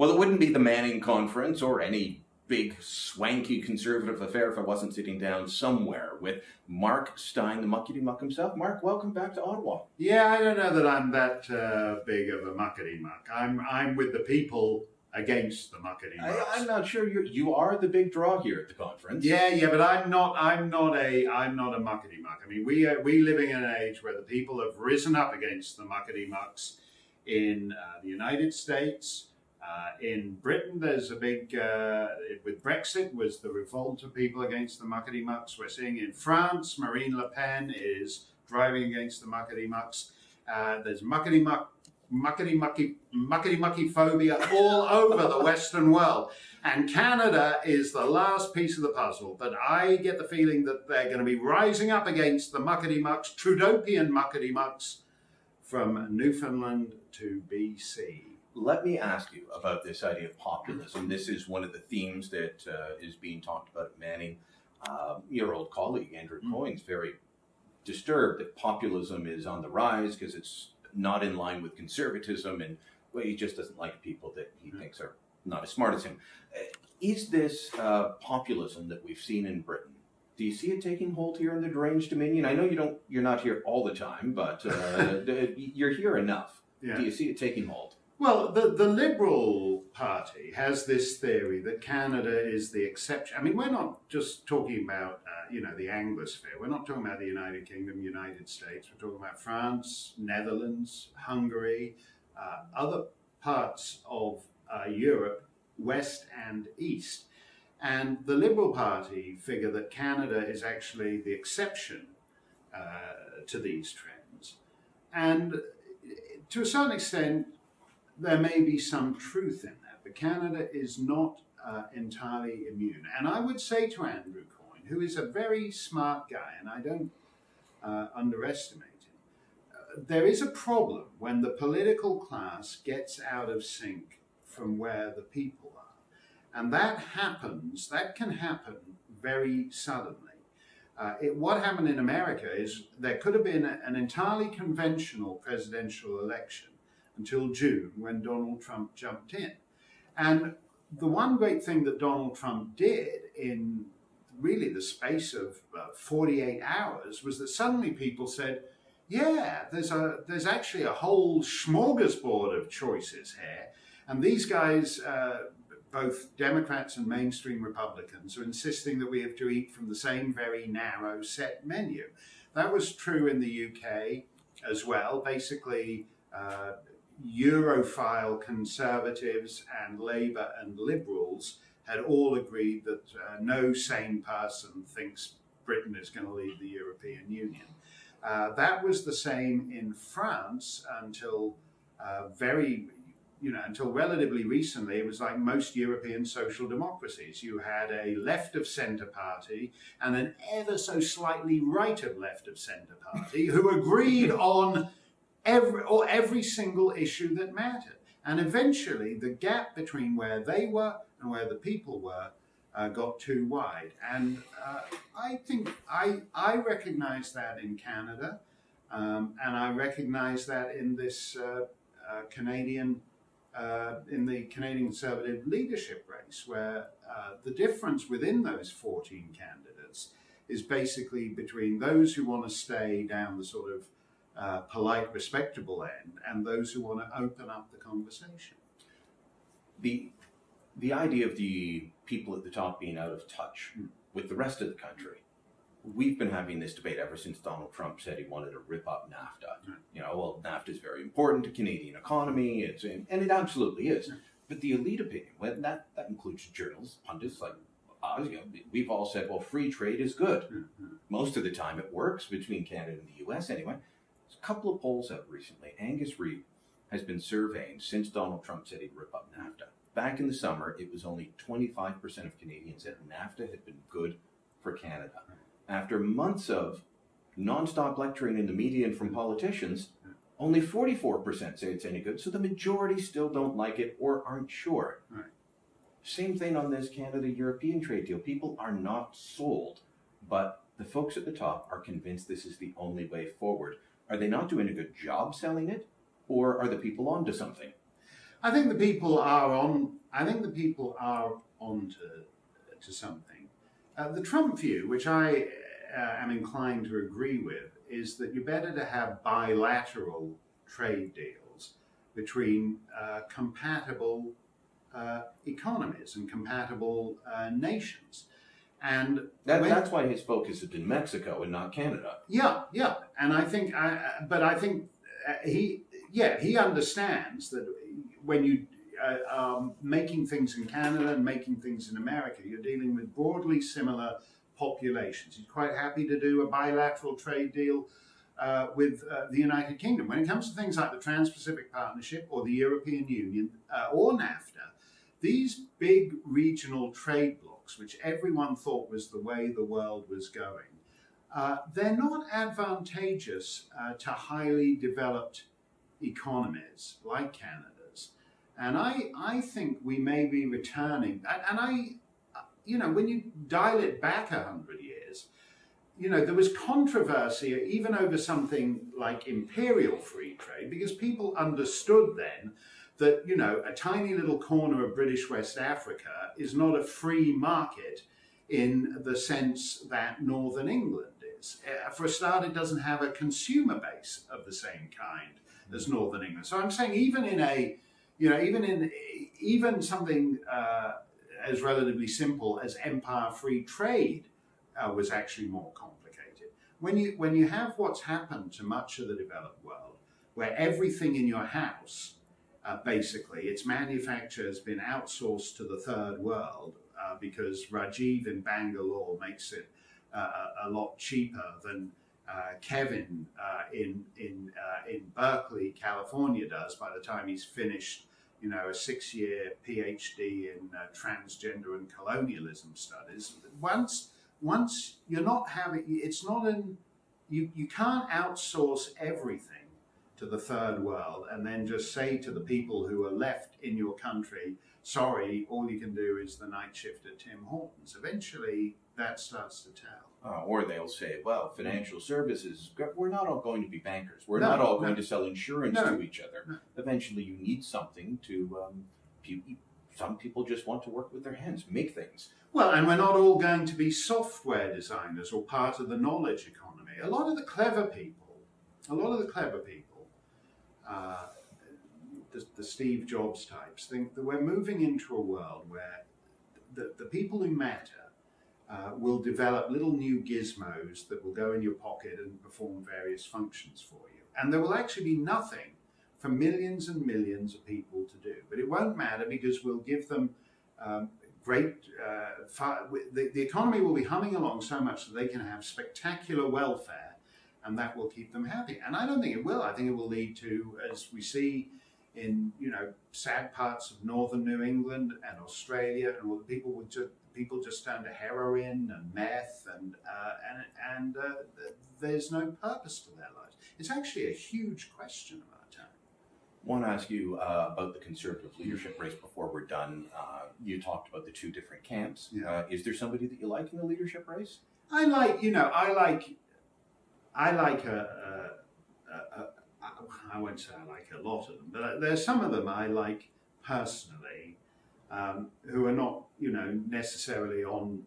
Well, it wouldn't be the Manning Conference or any big, swanky conservative affair if I wasn't sitting down somewhere with Mark Steyn, the muckety-muck himself. Mark, welcome back to Ottawa. Yeah, I don't know that I'm that big of a muckety-muck. I'm with the people against the muckety-mucks. I'm not sure you are the big draw here at the conference. Yeah, but I'm not a muckety-muck. I mean, we living in an age where the people have risen up against the muckety-mucks in the United States. In Britain, there's a big, with Brexit, was the revolt of people against the muckety-mucks. We're seeing in France, Marine Le Pen is driving against the muckety-mucks. There's muckety-mucky phobia all over the Western world. And Canada is the last piece of the puzzle. But I get the feeling that they're going to be rising up against the muckety-mucks, Trudeaupian muckety-mucks, from Newfoundland to BC. Let me ask you about this idea of populism. This is one of the themes that is being talked about at Manning. Your old colleague, Andrew Coyne's very disturbed that populism is on the rise because it's not in line with conservatism, and well, he just doesn't like people that he thinks are not as smart as him. Is this populism that we've seen in Britain? Do you see it taking hold here in the deranged Dominion? I know you're not here all the time, but you're here enough. Yeah. Do you see it taking hold? Well, the Liberal Party has this theory that Canada is the exception. I mean, we're not just talking about, the Anglosphere. We're not talking about the United Kingdom, United States. We're talking about France, Netherlands, Hungary, other parts of Europe, West and East. And the Liberal Party figure that Canada is actually the exception to these trends. And to a certain extent, there may be some truth in that, but Canada is not entirely immune. And I would say to Andrew Coyne, who is a very smart guy, and I don't underestimate him, there is a problem when the political class gets out of sync from where the people are. And that can happen very suddenly. What happened in America is there could have been an entirely conventional presidential election until June, when Donald Trump jumped in. And the one great thing that Donald Trump did in really the space of 48 hours was that suddenly people said, yeah, there's actually a whole smorgasbord of choices here. And these guys, both Democrats and mainstream Republicans, are insisting that we have to eat from the same very narrow set menu. That was true in the UK as well. Basically, Europhile conservatives and Labour and Liberals had all agreed that no sane person thinks Britain is going to leave the European Union. That was the same in France until until relatively recently. It was like most European social democracies. You had a left of centre party and an ever so slightly right of left of centre party who agreed on every single issue that mattered. And eventually the gap between where they were and where the people were got too wide. And I think I recognize that in Canada, and I recognize that in this Canadian Conservative leadership race, where the difference within those 14 candidates is basically between those who want to stay down the sort of polite, respectable end, and those who want to open up the conversation. The idea of the people at the top being out of touch with the rest of the country. We've been having this debate ever since Donald Trump said he wanted to rip up NAFTA. Well, NAFTA is very important to Canadian economy, and it absolutely is. But the elite opinion, that includes journalists, pundits like us, we've all said, well, free trade is good. Most of the time it works between Canada and the US anyway. There's a couple of polls out recently. Angus Reid has been surveying since Donald Trump said he'd rip up NAFTA. Back in the summer, it was only 25% of Canadians said NAFTA had been good for Canada. After months of nonstop lecturing in the media and from politicians, only 44% say it's any good. So the majority still don't like it or aren't sure. Right. Same thing on this Canada-European trade deal. People are not sold, but the folks at the top are convinced this is the only way forward. Are they not doing a good job selling it, or are the people onto something? I think the people are on. I think the people are on to something. The Trump view, which I am inclined to agree with, is that you're better to have bilateral trade deals between compatible economies and compatible nations. And that's why his focus has been Mexico and not Canada. Yeah, and I think, he understands that when you making things in Canada and making things in America, you're dealing with broadly similar populations. He's quite happy to do a bilateral trade deal with the United Kingdom. When it comes to things like the Trans-Pacific Partnership or the European Union or NAFTA, these big regional trade blocs, which everyone thought was the way the world was going, they're not advantageous to highly developed economies like Canada's. And I think we may be returning, when you dial it back 100 years, there was controversy even over something like imperial free trade, because people understood then that, a tiny little corner of British West Africa is not a free market in the sense that Northern England is. For a start, it doesn't have a consumer base of the same kind as Northern England. So I'm saying even something as relatively simple as empire-free trade was actually more complicated. When you have what's happened to much of the developed world, where everything in your house, basically, its manufacture has been outsourced to the third world because Rajiv in Bangalore makes it a lot cheaper than Kevin in Berkeley, California does by the time he's finished, a 6-year PhD in transgender and colonialism studies. Once you're not having, it's not you can't outsource everything to the third world and then just say to the people who are left in your country, sorry, all you can do is the night shift at Tim Hortons. Eventually, that starts to tell. Or they'll say, well, financial services, we're not all going to be bankers. We're not all going to sell insurance to each other. No. Eventually, you need something to, some people just want to work with their hands, make things. Well, and we're not all going to be software designers or part of the knowledge economy. A lot of the clever people, the Steve Jobs types, think that we're moving into a world where the people who matter will develop little new gizmos that will go in your pocket and perform various functions for you. And there will actually be nothing for millions and millions of people to do. But it won't matter because we'll give them the economy will be humming along so much that they can have spectacular welfare, and that will keep them happy. And I don't think it will. I think it will lead to, as we see in sad parts of northern New England and Australia, and all the people just turn to heroin and meth, and there's no purpose to their lives. It's actually a huge question of our time. I want to ask you about the Conservative leadership race before we're done. You talked about the two different camps. Yeah. Is there somebody that you like in the leadership race? I like I won't say I like a lot of them, but there's some of them I like personally, who are not, necessarily on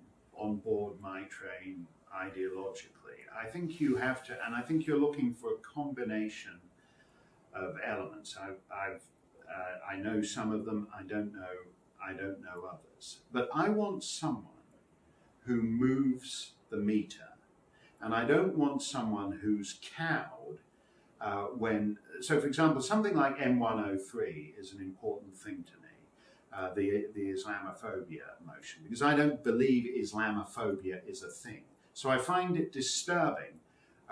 board my train ideologically. I think you have to, and I think you're looking for a combination of elements. I know some of them. I don't know others. But I want someone who moves the meter, and I don't want someone who's cowed when. So, for example, something like M103 is an important thing to me. The Islamophobia motion, because I don't believe Islamophobia is a thing. So I find it disturbing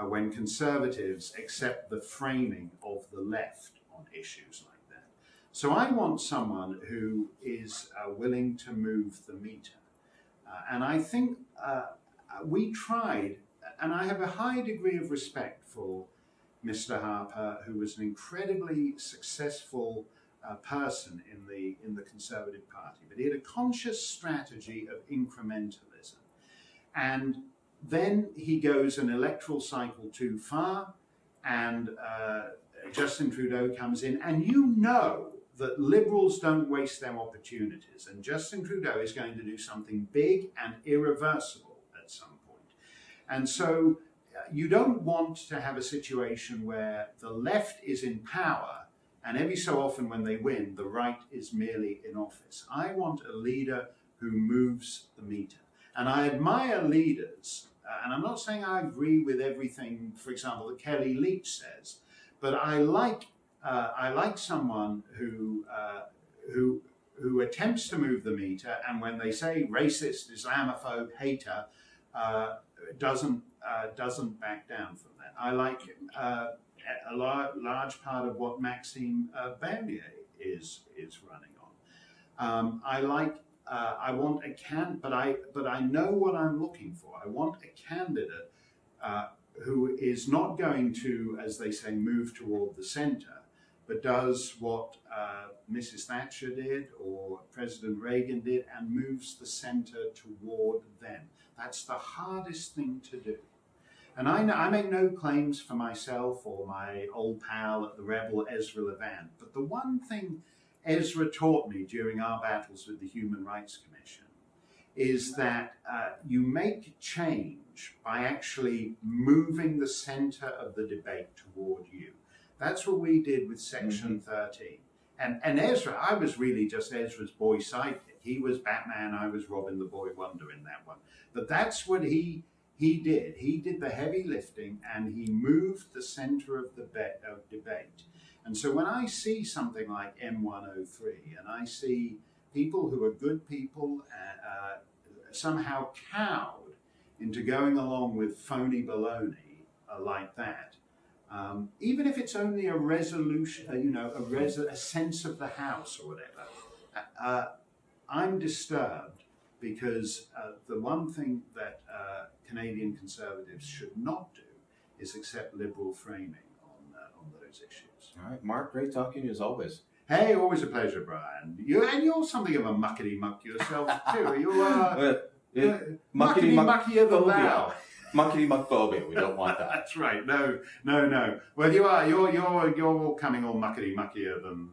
when conservatives accept the framing of the left on issues like that. So I want someone who is willing to move the meter. And I think we tried, and I have a high degree of respect for Mr. Harper, who was an incredibly successful person in the Conservative Party, but he had a conscious strategy of incrementalism. And then he goes an electoral cycle too far, and Justin Trudeau comes in, and that liberals don't waste their opportunities, and Justin Trudeau is going to do something big and irreversible at some point. And so you don't want to have a situation where the left is in power and every so often when they win, the right is merely in office. I want a leader who moves the meter. And I admire leaders, and I'm not saying I agree with everything, for example, that Kelly Leach says, but I like someone who attempts to move the meter, and when they say racist, Islamophobe, hater, doesn't back down from that. I like a large part of what Maxime Bernier is running on. I want but I know what I'm looking for. I want a candidate who is not going to, as they say, move toward the center, but does what Mrs. Thatcher did or President Reagan did and moves the center toward them. That's the hardest thing to do. And I make no claims for myself or my old pal at the Rebel, Ezra Levant, but the one thing Ezra taught me during our battles with the Human Rights Commission is that you make change by actually moving the center of the debate toward you. That's what we did with Section 13. And Ezra, I was really just Ezra's boy sidekick. He was Batman, I was Robin the Boy Wonder in that one. But that's what he did. He did the heavy lifting and he moved the center of the debate. And so when I see something like M103 and I see people who are good people somehow cowed into going along with phony baloney like that, even if it's only a resolution, a sense of the House or whatever, I'm disturbed because the one thing that Canadian Conservatives should not do is accept liberal framing on those issues. All right, Mark, great talking to you as always. Hey, always a pleasure, Brian. You're something of a muckety-muck yourself, too. You're muckety-muckier than thou. Muckety-muck phobia, we don't want that. That's right. No. Well, you are. You're coming all muckety-muckier than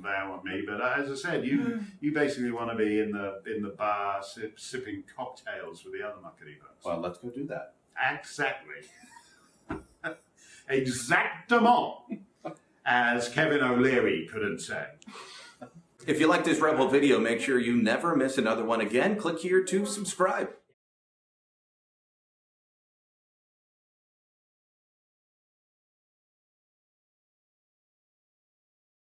thou and me. But as I said, you basically want to be in the bar sipping cocktails with the other muckety-mucks. Well, let's go do that. Exactly. Exactement. As Kevin O'Leary couldn't say. If you like this Rebel video, make sure you never miss another one again. Click here to subscribe.